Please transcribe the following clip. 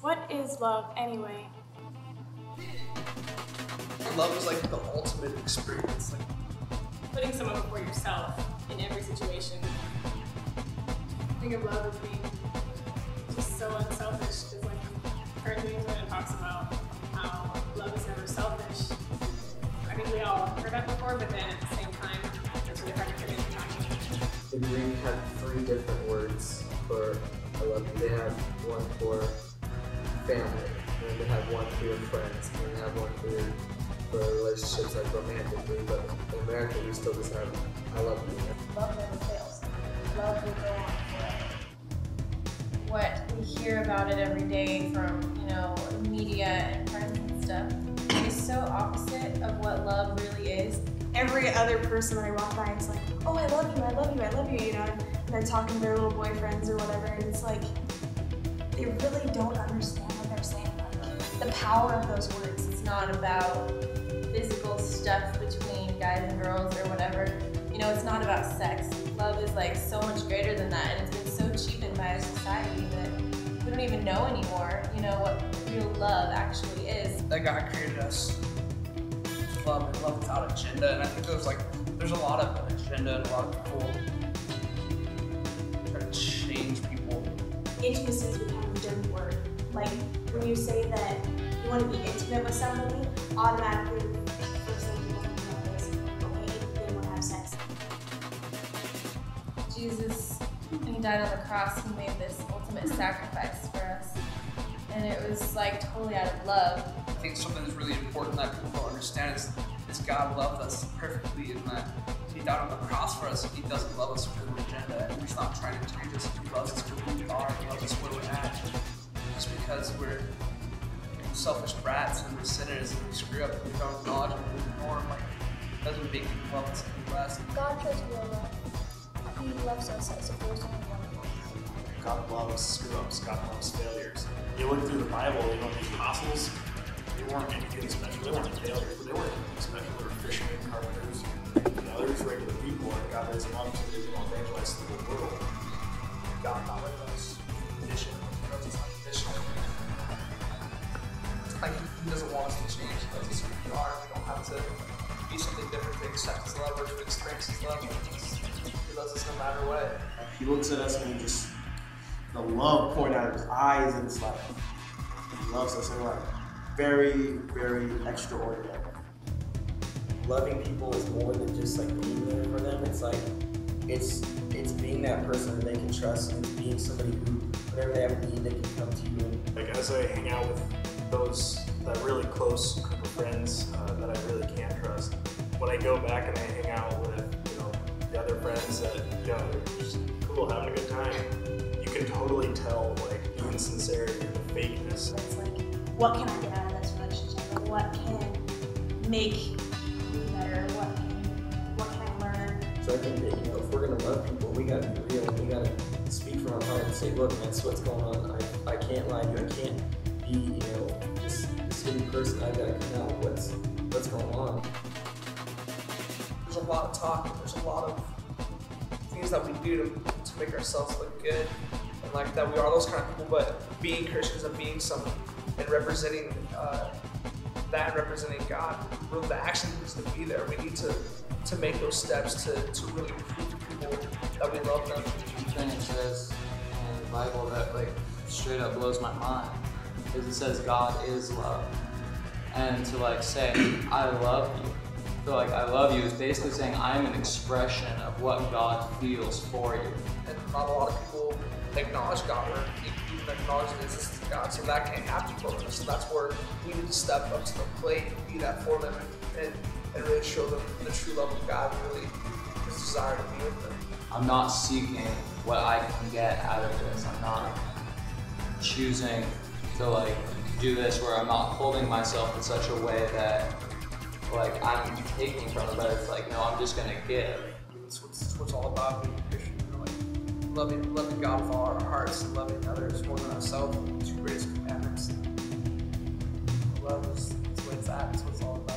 What is love anyway? Love is like the ultimate experience. Like putting someone before yourself in every situation. I think of love as being just so unselfish, because like Kurt Winslow talks about how love is never selfish. I think we all heard that before, but then at the same time, it's really hard to put into practice. The Greek had 3 different words for I love you. They had one for family, and then they had one for your friends, and then they have one for relationships like romantically, but in America we still just have I love you. Love never fails. Love will go on forever. What we hear about it every day from, media and friends and stuff is so opposite of what love really is. Every other person that I walk by is like, oh, I love you, I love you, I love you, and they're talking to their little boyfriends or whatever, and it's like, they really don't understand what they're saying. The power of those words. It's not about physical stuff between guys and girls or whatever. It's not about sex. Love is like so much greater than that, and it's been so cheapened by our society that we don't even know anymore, what real love actually is. that God created us with love and love without agenda, and I think there's a lot of agenda and a lot of people trying to change people. Intimacy has become a dirty word. Like, when you say that you want to be intimate with somebody, automatically the first thing people think of is, okay, they want to have sex. Jesus, when he died on the cross, he made this ultimate sacrifice for us. And it was like totally out of love. I think something that's really important that people don't understand is God loved us perfectly, and that he died on the cross for us, and he doesn't love us for an agenda, and he's not trying to change us. He loves us for who we are, he loves us where we're at. Just because we're selfish brats and we're sinners and we screw up and we don't acknowledge and we ignore him, doesn't make him love us any less. God shows real love. He loves us as opposed to anyone else. God loves screw-ups. God loves failures. You look through the Bible, the apostles, they weren't anything special. They weren't failures, but they weren't anything special. They were fishermen, carpenters, they were just regular people, and God raised them up so they could evangelize the whole world. God not let us condition. He knows it's not conditional. It's like he doesn't want us to change. He loves us who we are. We don't have to be something different to accept his love or to experience his love. He loves us no matter what. He looks at us and he just, the love pouring out of his eyes, and it's like, he loves us, and we're like, very, very extraordinary. Loving people is more than just like being there for them. It's like it's being that person that they can trust, and it's being somebody who, whenever they have a need, they can come to you. Like, as I hang out with that really close group of friends that I really can't trust, when I go back and I hang out with the other friends that they're just cool, having a good time, you can totally tell like the insincerity or the fakeness. It's like, what can I get out of this relationship? Or what can make me better? What can I learn? So I think that if we're gonna love people, we gotta be real. We gotta speak from our heart and say, look, man, that's what's going on. I can't lie to you. I can't be this hidden person. I gotta come out with what's going on. There's a lot of talk, and there's a lot of things that we do to make ourselves look good, and like that we are those kind of people, but being Christians and being someone and representing that and representing God, really the action needs to be there. We need to make those steps to really prove to people that we love them. The thing it says in the Bible that like straight up blows my mind is it says God is love, and to like say I love you, so like I love you is basically saying I'm an expression of what God feels for you. And not a lot of people acknowledge God or even acknowledge the existence of God, so that can't happen for them. So that's where we need to step up to the plate and be that for them and really show them the true love of God and really his desire to be with them. I'm not seeking what I can get out of this. I'm not choosing to like do this where I'm not holding myself in such a way that like I'm taking from it, but it's like, no, I'm just gonna give. It's what it's all about being a Christian, loving God with all our hearts and loving others more than ourselves, the two greatest commandments. Love is what it's at, it's what it's all about.